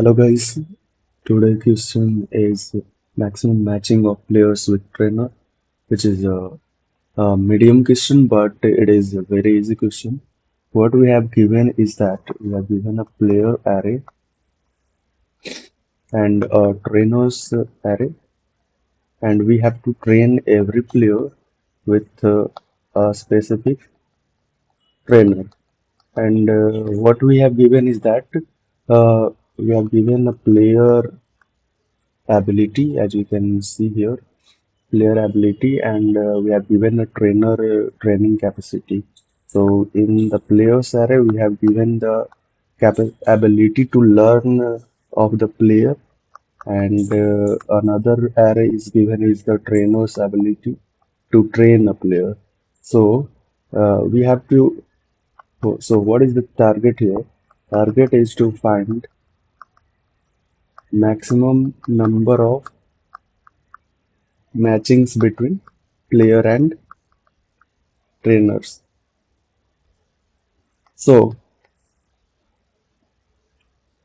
Hello guys, today's question is maximum matching of players with trainer, which is a medium question, but it is a very easy question. What we have given is that we have given a player array and a trainers array, and we have to train every player with a specific trainer. And what we have given is that we have given a player ability, as you can see here, player ability, and we have given a trainer training capacity. So in the players array we have given the ability to learn of the player, and another array is given is the trainer's ability to train a player. So we have to, so what is the target here? Target is to find maximum number of matchings between player and trainers. So,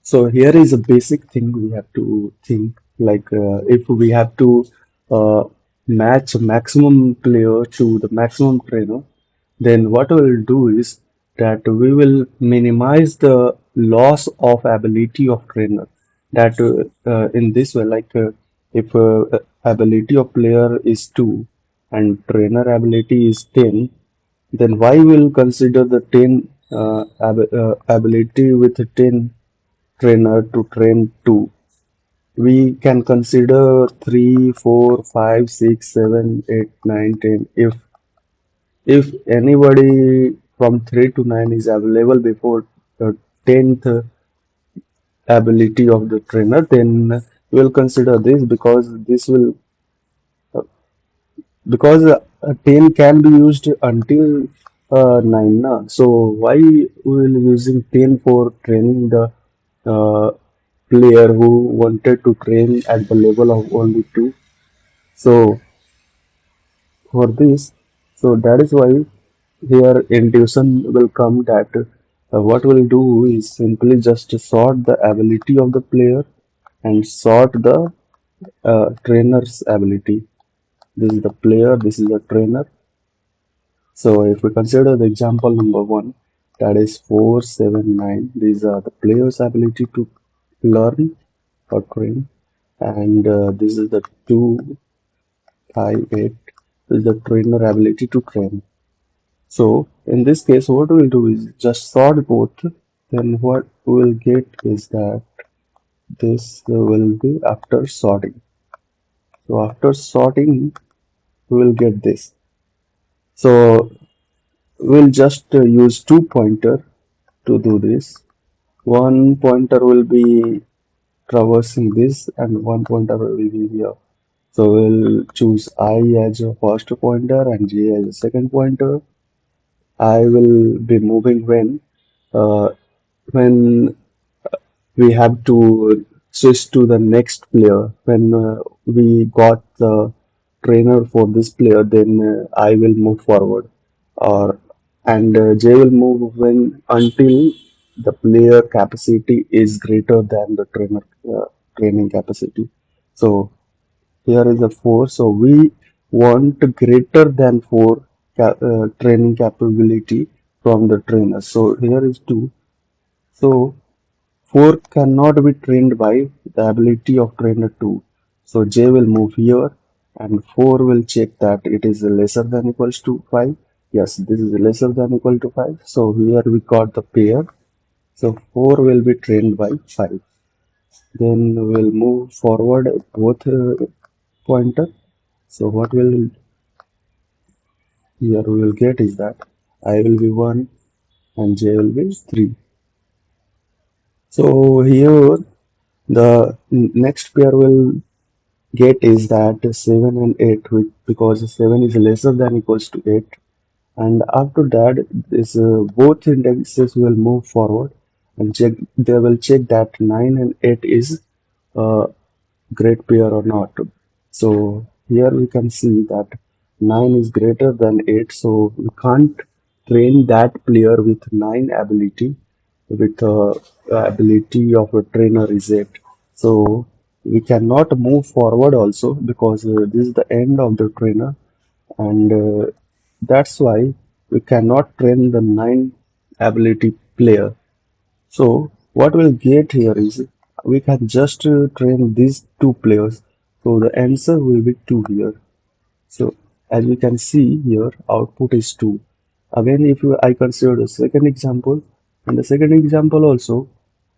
so here is a basic thing we have to think, like if we have to uh, match a maximum player to the maximum trainer, then what we'll do is that we will minimize the loss of ability of trainer. That in this way, like if ability of player is 2 and trainer ability is 10, then why will consider the 10 ability with a 10 trainer to train 2? We can consider 3, 4, 5, 6, 7, 8, 9, 10. If anybody from 3 to 9 is available before the 10th ability of the trainer, then we'll consider this, because this will, because 10 can be used until 9 na? So why will using 10 for training the uh, player who wanted to train at the level of only 2? So for this, so that is why here intuition will come that what we'll do is simply just sort the ability of the player and sort the trainer's ability. This is the player, this is the trainer. So if we consider the example number one, that is 4, 7, 9. These are the player's ability to learn or train, and this is the 2, 5, 8. This is the trainer ability to train. So in this case, what we'll do is just sort both. Then what we'll get is that this will be after sorting. So after sorting, we'll get this. So we'll just use two pointer to do this. One pointer will be traversing this, and one pointer will be here. So we'll choose I as a first pointer and J as a second pointer. I will be moving when we have to switch to the next player. When we got the trainer for this player, then I will move forward, or and J will move when until the player capacity is greater than the trainer training capacity. So here is a 4. So we want greater than 4 training capability from the trainer. So here is 2. So 4 cannot be trained by the ability of trainer 2. So J will move here, and 4 will check that it is lesser than equals to 5. Yes, this is lesser than equal to 5. So here we got the pair. So 4 will be trained by 5. Then we'll move forward both pointer. So what will here we will get is that I will be 1 and J will be 3. So here the next pair will get is that 7 and 8, because 7 is lesser than equals to 8, and after that this both indexes will move forward and check, they will check that 9 and 8 is a great pair or not. So here we can see that 9 is greater than 8, so we can't train that player with 9 ability, with ability of a trainer reset. So we cannot move forward also because this is the end of the trainer, and that's why we cannot train the 9 ability player. So what we'll get here is we can just train these 2 players. So the answer will be 2 here. So as we can see here, output is 2. Again, if I consider the second example, in the second example also,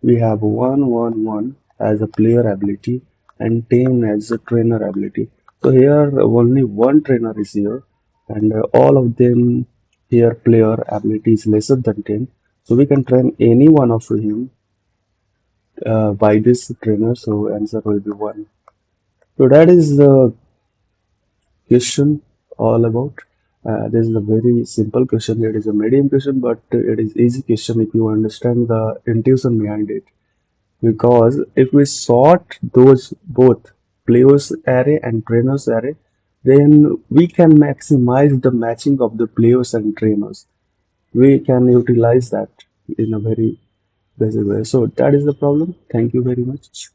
we have 1, 1, 1 as a player ability and 10 as a trainer ability. So here only one trainer is here, and all of them here player ability is lesser than 10. So we can train any one of him by this trainer. So answer will be 1. So that is the question all about. This is a very simple question. It is a medium question, but it is easy question if you understand the intuition behind it. Because if we sort those both players array and trainers array, then we can maximize the matching of the players and trainers. We can utilize that in a very basic way. So that is the problem. Thank you very much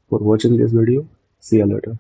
for watching this video. See you later.